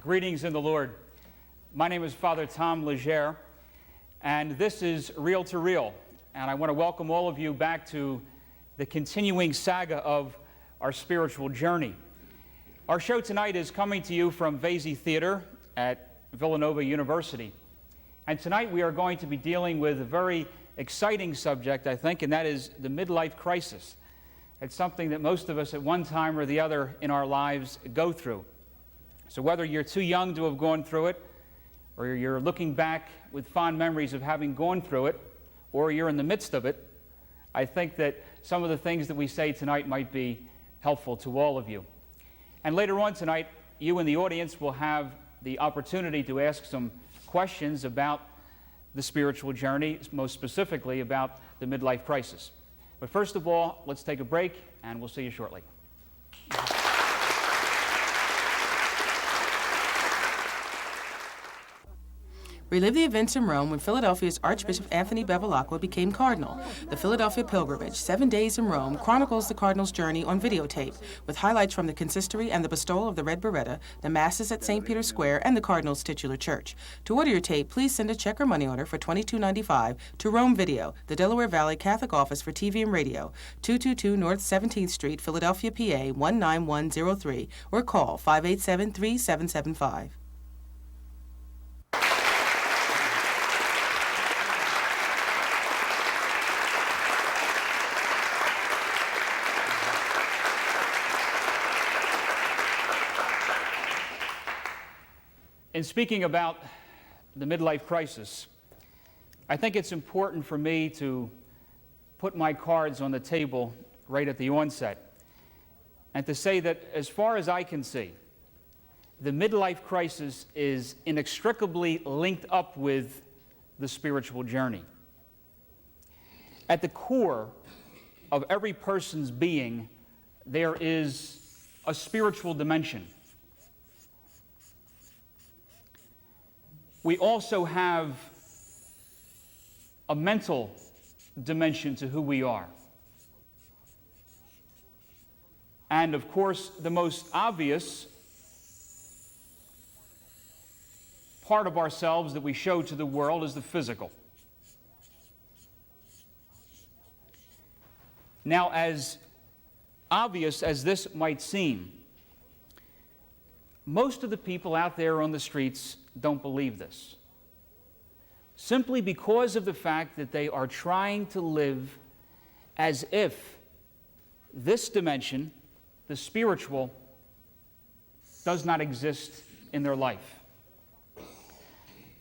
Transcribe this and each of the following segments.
Greetings in the Lord. My name is Father Tom Legere, and this is Reel to Reel. And I want to welcome all of you back to the continuing saga of our spiritual journey. Our show tonight is coming to you from Vasey Theater at Villanova University. And tonight we are going to be dealing with a very exciting subject, I think, and that is the midlife crisis. It's something that most of us at one time or the other in our lives go through. So whether you're too young to have gone through it, or you're looking back with fond memories of having gone through it, or you're in the midst of it, I think that some of the things that we say tonight might be helpful to all of you. And later on tonight, you in the audience will have the opportunity to ask some questions about the spiritual journey, most specifically about the midlife crisis. But first of all, let's take a break, and we'll see you shortly. Relive the events in Rome when Philadelphia's Archbishop Anthony Bevilacqua became cardinal. The Philadelphia Pilgrimage, 7 Days in Rome, chronicles the cardinal's journey on videotape, with highlights from the consistory and the bestowal of the Red Beretta, the masses at St. Peter's Square, and the cardinal's titular church. To order your tape, please send a check or money order for $22.95 to Rome Video, the Delaware Valley Catholic Office for TV and Radio, 222 North 17th Street, Philadelphia, PA 19103, or call 587-3775. In speaking about the midlife crisis, I think it's important for me to put my cards on the table right at the onset and to say that as far as I can see, the midlife crisis is inextricably linked up with the spiritual journey. At the core of every person's being, there is a spiritual dimension. We also have a mental dimension to who we are. And of course, the most obvious part of ourselves that we show to the world is the physical. Now, as obvious as this might seem, most of the people out there on the streets don't believe this, simply because of the fact that they are trying to live as if this dimension, the spiritual, does not exist in their life.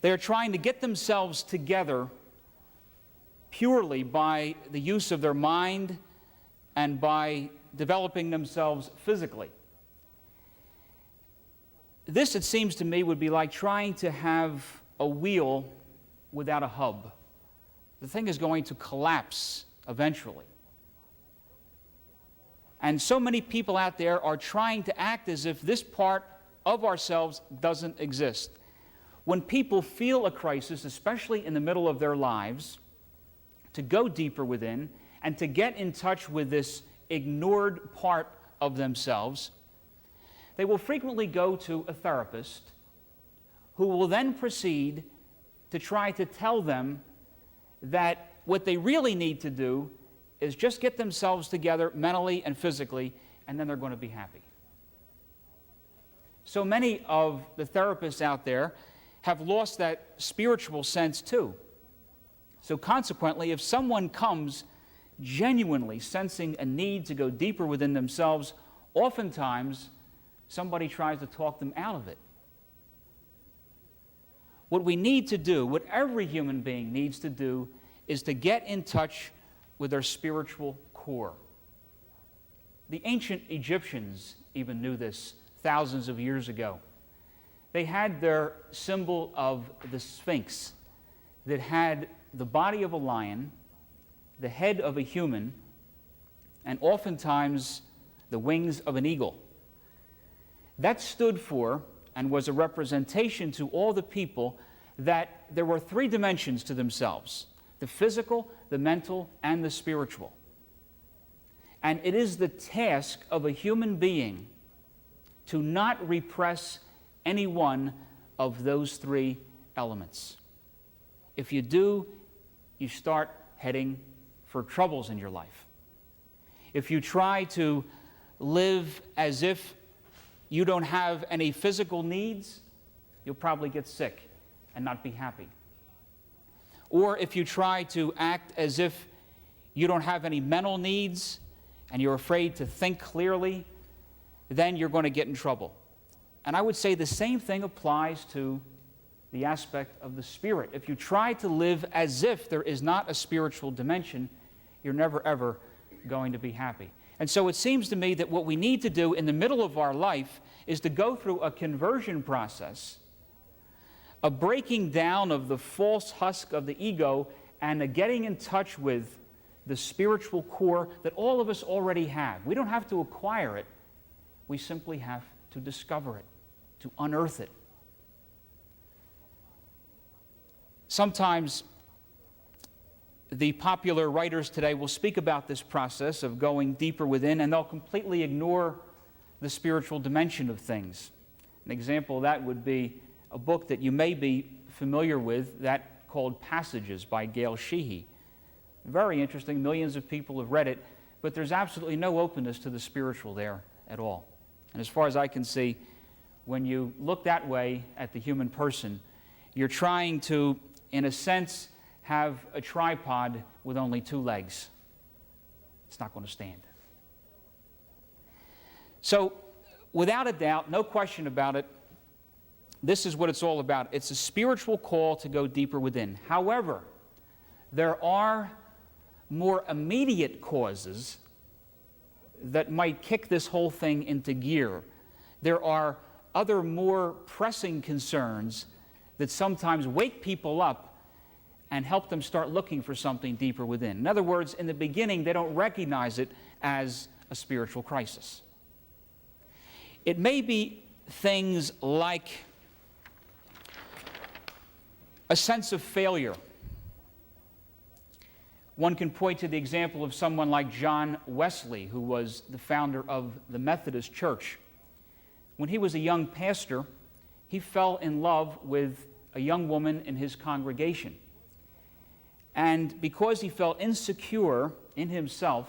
They are trying to get themselves together purely by the use of their mind and by developing themselves physically. This, it seems to me, would be like trying to have a wheel without a hub. The thing is going to collapse eventually. And so many people out there are trying to act as if this part of ourselves doesn't exist. When people feel a crisis, especially in the middle of their lives, to go deeper within and to get in touch with this ignored part of themselves, they will frequently go to a therapist who will then proceed to try to tell them that what they really need to do is just get themselves together mentally and physically, and then they're going to be happy. So many of the therapists out there have lost that spiritual sense too. So consequently, if someone comes genuinely sensing a need to go deeper within themselves, oftentimes somebody tries to talk them out of it. What we need to do, what every human being needs to do, is to get in touch with their spiritual core. The ancient Egyptians even knew this thousands of years ago. They had their symbol of the Sphinx that had the body of a lion, the head of a human, and oftentimes the wings of an eagle. That stood for and was a representation to all the people that there were three dimensions to themselves: the physical, the mental, and the spiritual. And it is the task of a human being to not repress any one of those three elements. If you do, you start heading for troubles in your life. If you try to live as if you don't have any physical needs, you'll probably get sick and not be happy. Or if you try to act as if you don't have any mental needs and you're afraid to think clearly, then you're going to get in trouble. And I would say the same thing applies to the aspect of the spirit. If you try to live as if there is not a spiritual dimension, you're never, ever going to be happy. And so it seems to me that what we need to do in the middle of our life is to go through a conversion process, a breaking down of the false husk of the ego and a getting in touch with the spiritual core that all of us already have. We don't have to acquire it. We simply have to discover it, to unearth it. Sometimes the popular writers today will speak about this process of going deeper within, and they'll completely ignore the spiritual dimension of things. An example of that would be a book that you may be familiar with, that called Passages by Gail Sheehy. Very interesting. Millions of people have read it, but there's absolutely no openness to the spiritual there at all. And as far as I can see, when you look that way at the human person, you're trying to, in a sense, have a tripod with only two legs. It's not going to stand. So, without a doubt, no question about it, this is what it's all about. It's a spiritual call to go deeper within. However, there are more immediate causes that might kick this whole thing into gear. There are other more pressing concerns that sometimes wake people up and help them start looking for something deeper within. In other words, in the beginning, they don't recognize it as a spiritual crisis. It may be things like a sense of failure. One can point to the example of someone like John Wesley, who was the founder of the Methodist Church. When he was a young pastor, he fell in love with a young woman in his congregation. And because he felt insecure in himself,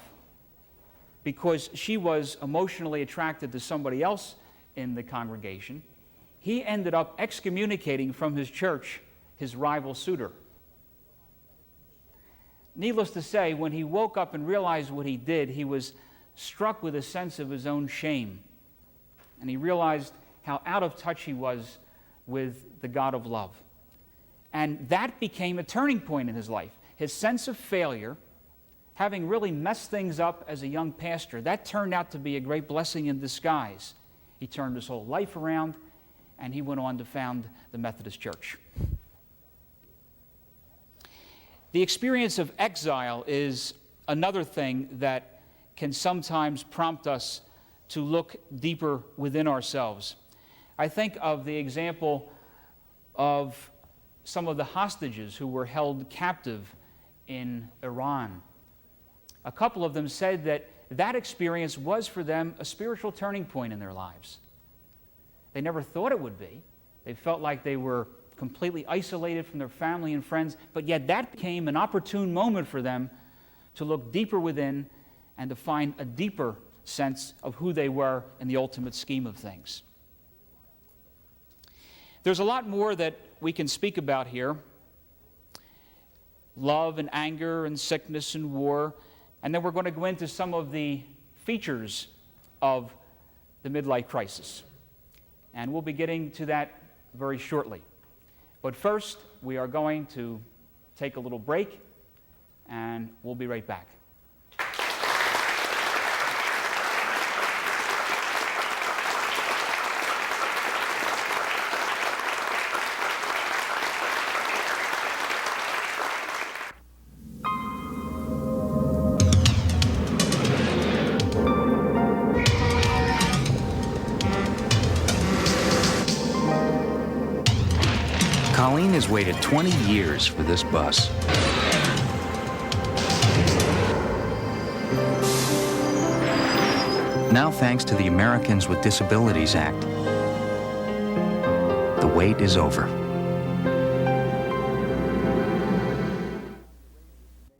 because she was emotionally attracted to somebody else in the congregation, he ended up excommunicating from his church his rival suitor. Needless to say, when he woke up and realized what he did, he was struck with a sense of his own shame. And he realized how out of touch he was with the God of love. And that became a turning point in his life. His sense of failure, having really messed things up as a young pastor, that turned out to be a great blessing in disguise. He turned his whole life around, and he went on to found the Methodist Church. The experience of exile is another thing that can sometimes prompt us to look deeper within ourselves. I think of the example of some of the hostages who were held captive in Iran. A couple of them said that that experience was for them a spiritual turning point in their lives. They never thought it would be. They felt like they were completely isolated from their family and friends, but yet that became an opportune moment for them to look deeper within and to find a deeper sense of who they were in the ultimate scheme of things. There's a lot more that we can speak about here. Love and anger and sickness and war. And then we're going to go into some of the features of the midlife crisis. And we'll be getting to that very shortly. But first, we are going to take a little break, and we'll be right back. Colleen has waited 20 years for this bus. Now, thanks to the Americans with Disabilities Act, The wait is over.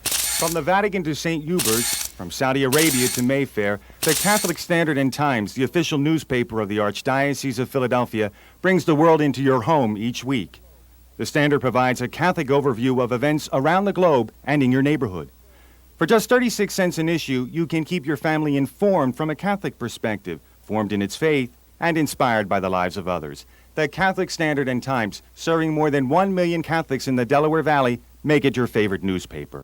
From the Vatican to St. Hubert's, from Saudi Arabia to Mayfair, the Catholic Standard and Times, the official newspaper of the Archdiocese of Philadelphia, brings the world into your home each week. The Standard provides a Catholic overview of events around the globe and in your neighborhood. For just 36 cents an issue, you can keep your family informed from a Catholic perspective, formed in its faith and inspired by the lives of others. The Catholic Standard and Times, serving more than 1 million Catholics in the Delaware Valley, make it your favorite newspaper.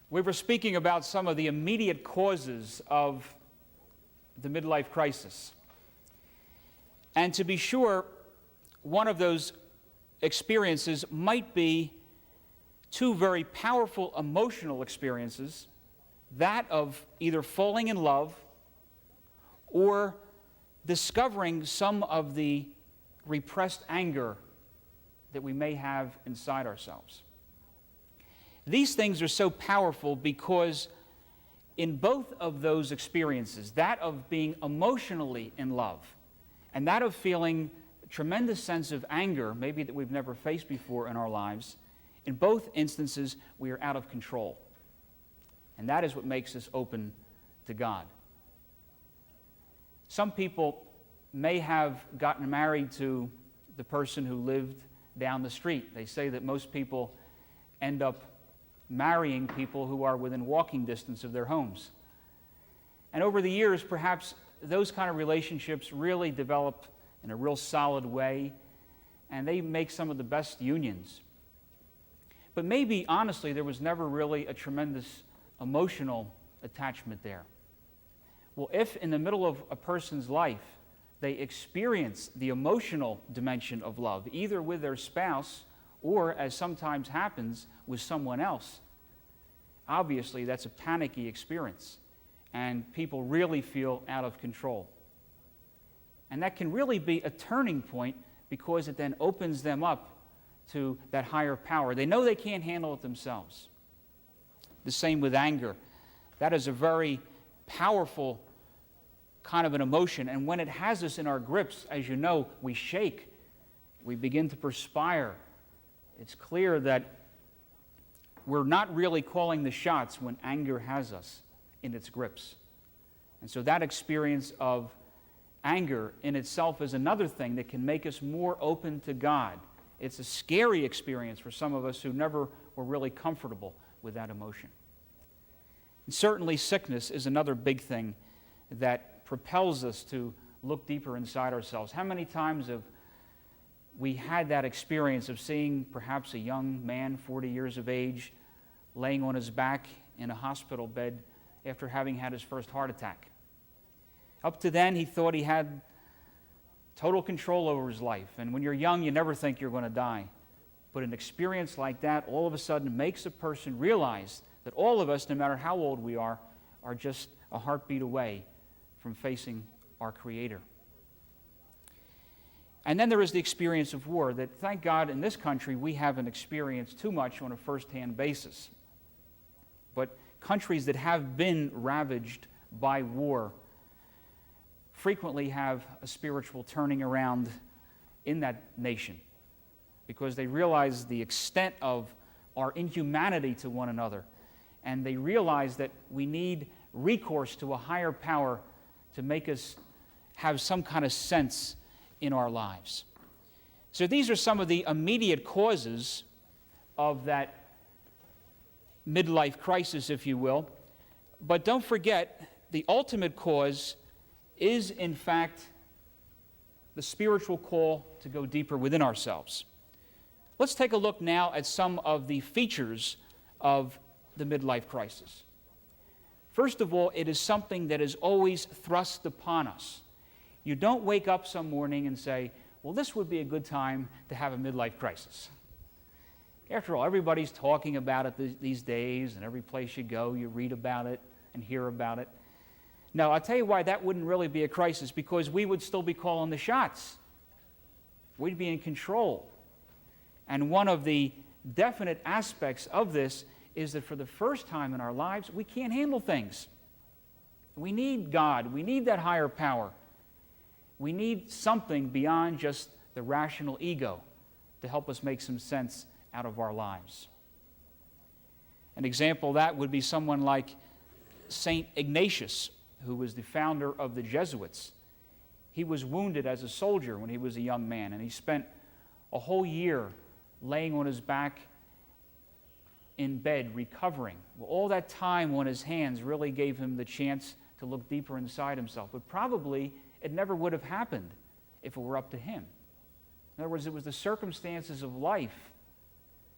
We were speaking about some of the immediate causes of the midlife crisis. And to be sure, one of those experiences might be two very powerful emotional experiences, that of either falling in love or discovering some of the repressed anger that we may have inside ourselves. These things are so powerful because in both of those experiences, that of being emotionally in love and that of feeling a tremendous sense of anger, maybe that we've never faced before in our lives, in both instances, we are out of control. And that is what makes us open to God. Some people may have gotten married to the person who lived down the street. They say that most people end up marrying people who are within walking distance of their homes. And over the years, perhaps those kind of relationships really develop in a real solid way, and they make some of the best unions. But maybe, honestly, there was never really a tremendous emotional attachment there. Well, if in the middle of a person's life they experience the emotional dimension of love, either with their spouse or, as sometimes happens, with someone else, obviously that's a panicky experience, and people really feel out of control. And that can really be a turning point because it then opens them up to that higher power. They know they can't handle it themselves. The same with anger. That is a very powerful kind of an emotion, and when it has us in our grips, as you know, we shake, we begin to perspire. It's clear that we're not really calling the shots when anger has us in its grips. And so that experience of anger in itself is another thing that can make us more open to God. It's a scary experience for some of us who never were really comfortable with that emotion. And certainly sickness is another big thing that propels us to look deeper inside ourselves. How many times have we had that experience of seeing perhaps a young man, 40 years of age, laying on his back in a hospital bed after having had his first heart attack? Up to then, he thought he had total control over his life. And when you're young, you never think you're going to die. But an experience like that all of a sudden makes a person realize that all of us, no matter how old we are just a heartbeat away from facing our Creator. And then there is the experience of war that, thank God, in this country we haven't experienced too much on a first-hand basis. But countries that have been ravaged by war frequently have a spiritual turning around in that nation because they realize the extent of our inhumanity to one another, and they realize that we need recourse to a higher power to make us have some kind of sense in our lives. So these are some of the immediate causes of that midlife crisis, if you will. But don't forget, the ultimate cause is, in fact, the spiritual call to go deeper within ourselves. Let's take a look now at some of the features of the midlife crisis. First of all, it is something that is always thrust upon us. You don't wake up some morning and say, well, this would be a good time to have a midlife crisis. After all, everybody's talking about it these days, and every place you go, you read about it and hear about it. No, I'll tell you why that wouldn't really be a crisis, because we would still be calling the shots. We'd be in control. And one of the definite aspects of this is that for the first time in our lives, we can't handle things. We need God. We need that higher power. We need something beyond just the rational ego to help us make some sense out of our lives. An example of that would be someone like St. Ignatius, who was the founder of the Jesuits. He was wounded as a soldier when he was a young man, and he spent a whole year laying on his back in bed, recovering. Well, all that time on his hands really gave him the chance to look deeper inside himself. But probably it never would have happened if it were up to him. In other words, it was the circumstances of life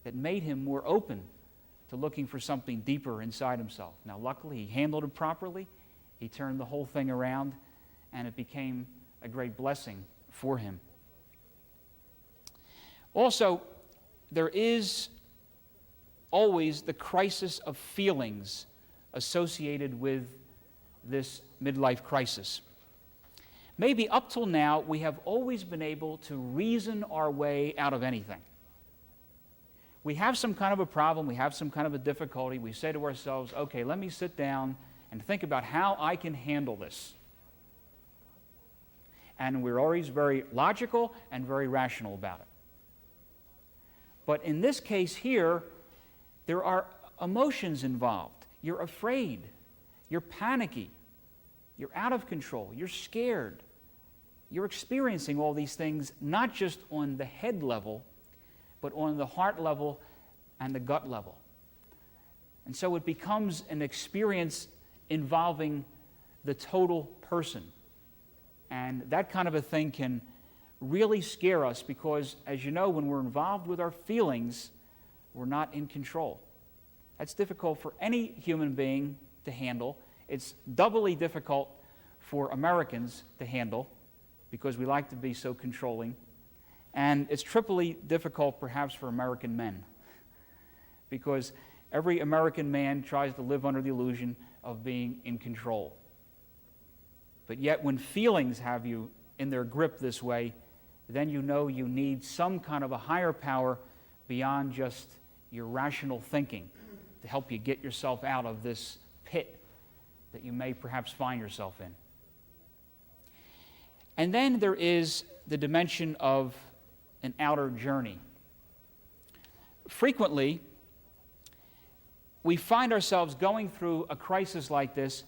that made him more open to looking for something deeper inside himself. Now, luckily, he handled it properly. He turned the whole thing around, and it became a great blessing for him. Also, there is always the crisis of feelings associated with this midlife crisis. Maybe up till now, we have always been able to reason our way out of anything. We have some kind of a problem, we have some kind of a difficulty, we say to ourselves, okay, let me sit down and think about how I can handle this. And we're always very logical and very rational about it. But in this case here, there are emotions involved. You're afraid, you're panicky, you're out of control, you're scared. You're experiencing all these things not just on the head level, but on the heart level and the gut level. And so it becomes an experience involving the total person. And that kind of a thing can really scare us because, as you know, when we're involved with our feelings, we're not in control. That's difficult for any human being to handle. It's doubly difficult for Americans to handle because we like to be so controlling. And it's triply difficult perhaps for American men because every American man tries to live under the illusion of being in control. But yet when feelings have you in their grip this way, then you know you need some kind of a higher power beyond just your rational thinking to help you get yourself out of this pit that you may perhaps find yourself in. And then there is the dimension of an outer journey. Frequently, we find ourselves going through a crisis like this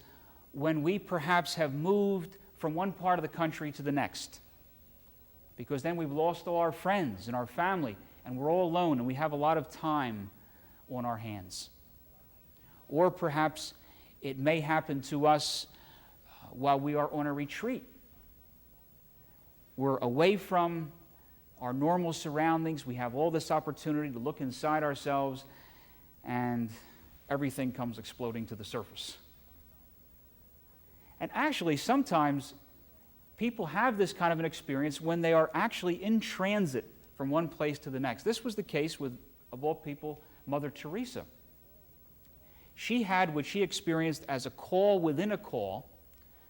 when we perhaps have moved from one part of the country to the next. Because then we've lost all our friends and our family, and we're all alone, and we have a lot of time on our hands. Or perhaps it may happen to us while we are on a retreat. We're away from our normal surroundings. We have all this opportunity to look inside ourselves, and everything comes exploding to the surface. And actually, sometimes people have this kind of an experience when they are actually in transit from one place to the next. This was the case with, of all people, Mother Teresa. She had what she experienced as a call within a call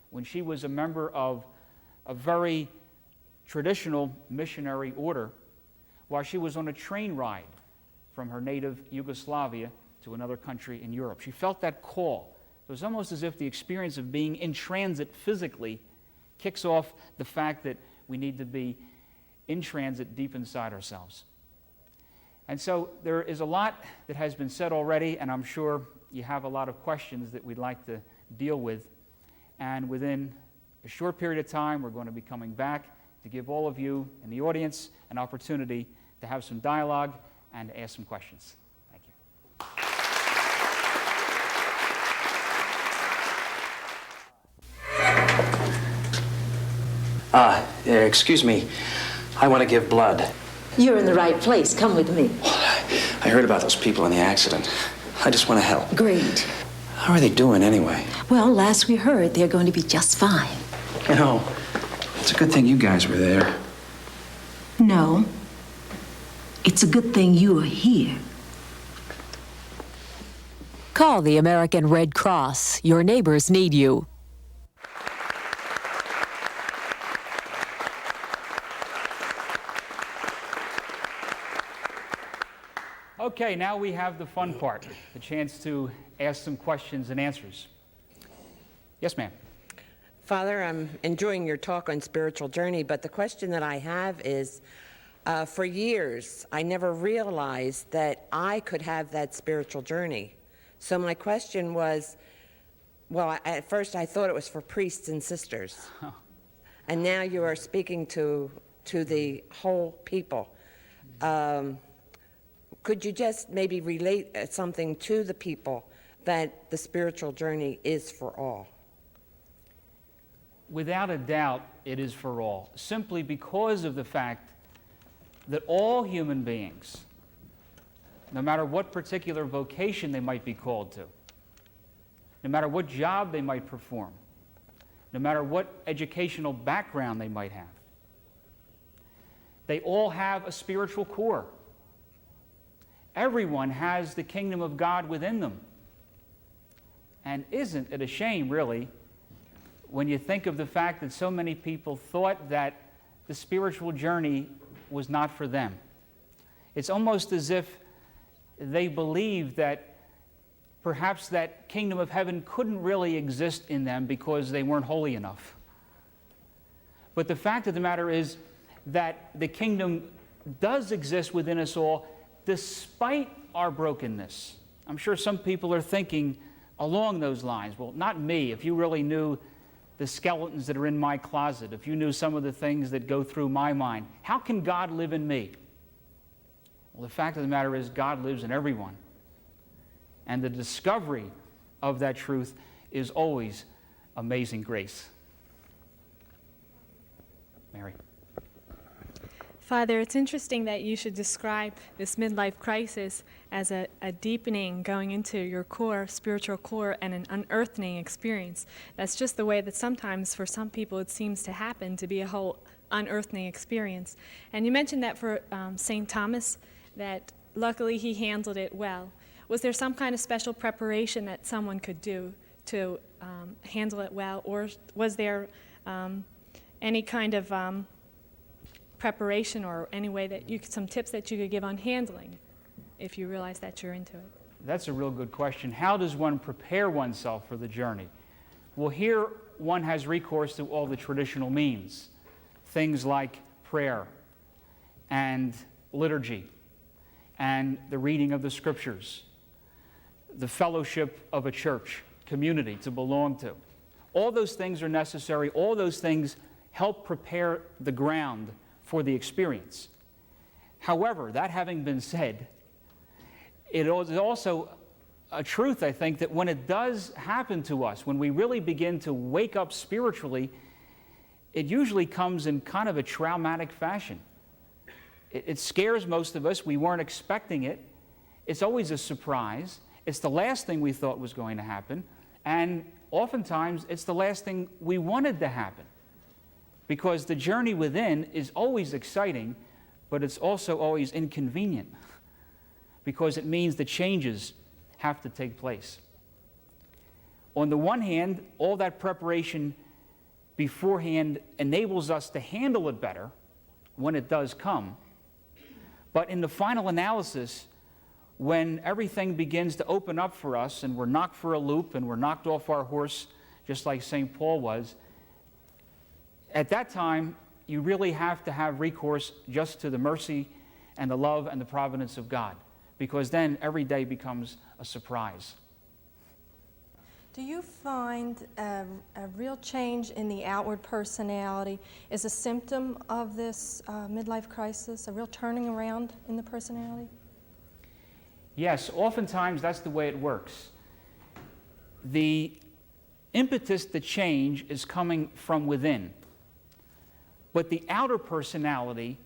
when she was a member of a very traditional missionary order while she was on a train ride from her native Yugoslavia to another country in Europe. She felt that call. It was almost as if the experience of being in transit physically kicks off the fact that we need to be in transit deep inside ourselves. And so there is a lot that has been said already, and I'm sure you have a lot of questions that we'd like to deal with. And within a short period of time, we're going to be coming back to give all of you in the audience an opportunity to have some dialogue and to ask some questions. Thank you. Excuse me. I want to give blood. You're in the right place. Come with me. I heard about those people in the accident. I just want to help. Great. How are they doing anyway? Well, last we heard, they're going to be just fine. You know, it's a good thing you guys were there. No. It's a good thing you are here. Call the American Red Cross. Your neighbors need you. Okay, now we have the fun part, the chance to ask some questions and answers. Yes, ma'am. Father, I'm enjoying your talk on spiritual journey, but the question that I have is, for years, I never realized that I could have that spiritual journey. So my question was, well, at first I thought it was for priests and sisters. And now you are speaking to the whole people. Could you just maybe relate something to the people that the spiritual journey is for all? Without a doubt, it is for all, simply because of the fact that all human beings, no matter what particular vocation they might be called to, no matter what job they might perform, no matter what educational background they might have, they all have a spiritual core. Everyone has the kingdom of God within them. And isn't it a shame, really, when you think of the fact that so many people thought that the spiritual journey was not for them? It's almost as if they believed that perhaps that kingdom of heaven couldn't really exist in them because they weren't holy enough. But the fact of the matter is that the kingdom does exist within us all despite our brokenness. I'm sure some people are thinking along those lines. Well, not me. If you really knew the skeletons that are in my closet, if you knew some of the things that go through my mind, how can God live in me? Well, the fact of the matter is God lives in everyone. And the discovery of that truth is always amazing grace. Mary. Father, it's interesting that you should describe this midlife crisis as a deepening going into your core, spiritual core, and an unearthing experience. That's just the way that sometimes for some people it seems to happen, to be a whole unearthing experience. And you mentioned that for St. Thomas, that luckily he handled it well. Was there some kind of special preparation that someone could do to handle it well, or was there any kind of preparation or any way that you could, some tips that you could give on handling if you realize that you're into it? That's a real good question. How does one prepare oneself for the journey? Well, here one has recourse to all the traditional means, things like prayer and liturgy and the reading of the scriptures, the fellowship of a church community to belong to. All those things are necessary. All those things help prepare the ground for the experience. However, that having been said, it is also a truth, I think, that when it does happen to us, when we really begin to wake up spiritually, it usually comes in kind of a traumatic fashion. It scares most of us. We weren't expecting it. It's always a surprise. It's the last thing we thought was going to happen. And oftentimes, it's the last thing we wanted to happen. Because the journey within is always exciting, but it's also always inconvenient. Because it means the changes have to take place. On the one hand, all that preparation beforehand enables us to handle it better when it does come. But in the final analysis, when everything begins to open up for us and we're knocked for a loop and we're knocked off our horse, just like St. Paul was, at that time, you really have to have recourse just to the mercy and the love and the providence of God, because then every day becomes a surprise. Do you find a real change in the outward personality is a symptom of this midlife crisis, a real turning around in the personality? Yes, oftentimes that's the way it works. The impetus to change is coming from within. But the outer personality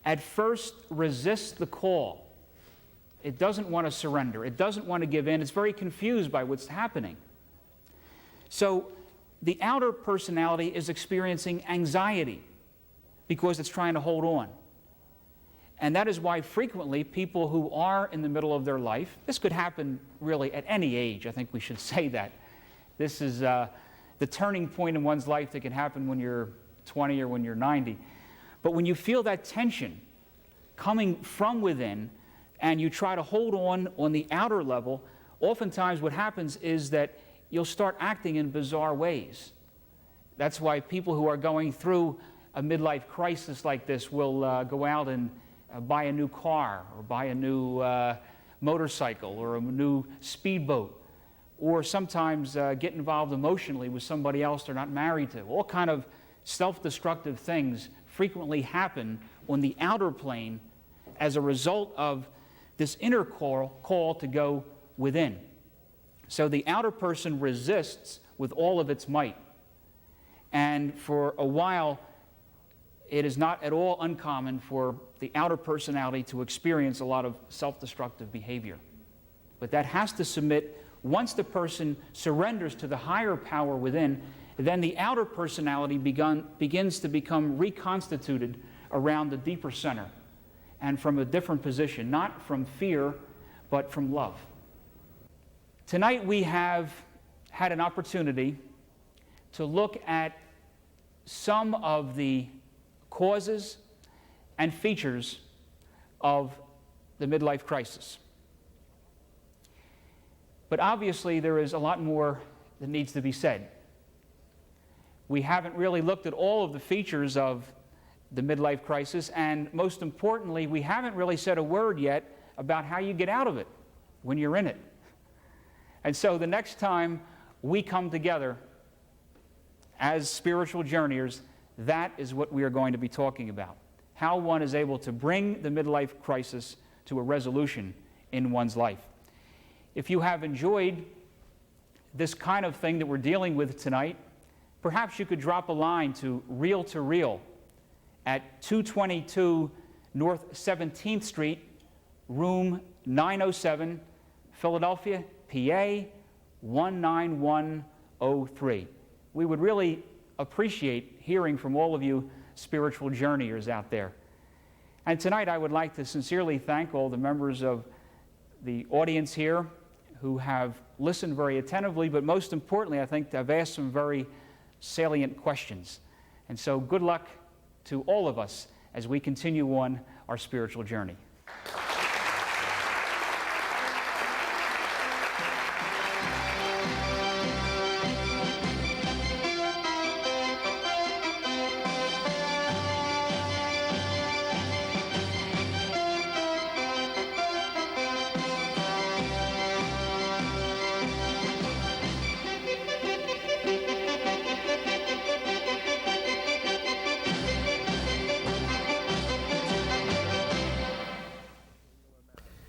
at first resists the call. It doesn't want to surrender. It doesn't want to give in. It's very confused by what's happening. So the outer personality is experiencing anxiety because it's trying to hold on. And that is why frequently people who are in the middle of their life, this could happen really at any age, I think we should say that. This is the turning point in one's life that can happen when you're 20 or when you're 90. But when you feel that tension coming from within, and you try to hold on the outer level, oftentimes what happens is that you'll start acting in bizarre ways. That's why people who are going through a midlife crisis like this will go out and buy a new car, or buy a new motorcycle, or a new speedboat, or sometimes get involved emotionally with somebody else they're not married to. All kind of self-destructive things frequently happen on the outer plane as a result of this inner call to go within. So the outer person resists with all of its might. And for a while, it is not at all uncommon for the outer personality to experience a lot of self-destructive behavior. But that has to submit. Once the person surrenders to the higher power within, then the outer personality begins to become reconstituted around the deeper center, and from a different position, not from fear, but from love. Tonight we have had an opportunity to look at some of the causes and features of the midlife crisis. But obviously there is a lot more that needs to be said. We haven't really looked at all of the features of the midlife crisis, and most importantly, we haven't really said a word yet about how you get out of it when you're in it. And so the next time we come together as spiritual journeyers, that is what we are going to be talking about. How one is able to bring the midlife crisis to a resolution in one's life. If you have enjoyed this kind of thing that we're dealing with tonight, perhaps you could drop a line to Real at 222 North 17th Street, room 907, Philadelphia, PA 19103. We would really appreciate hearing from all of you spiritual journeyers out there. And tonight I would like to sincerely thank all the members of the audience here who have listened very attentively, but most importantly, I think have asked some very salient questions. And so good luck to all of us as we continue on our spiritual journey.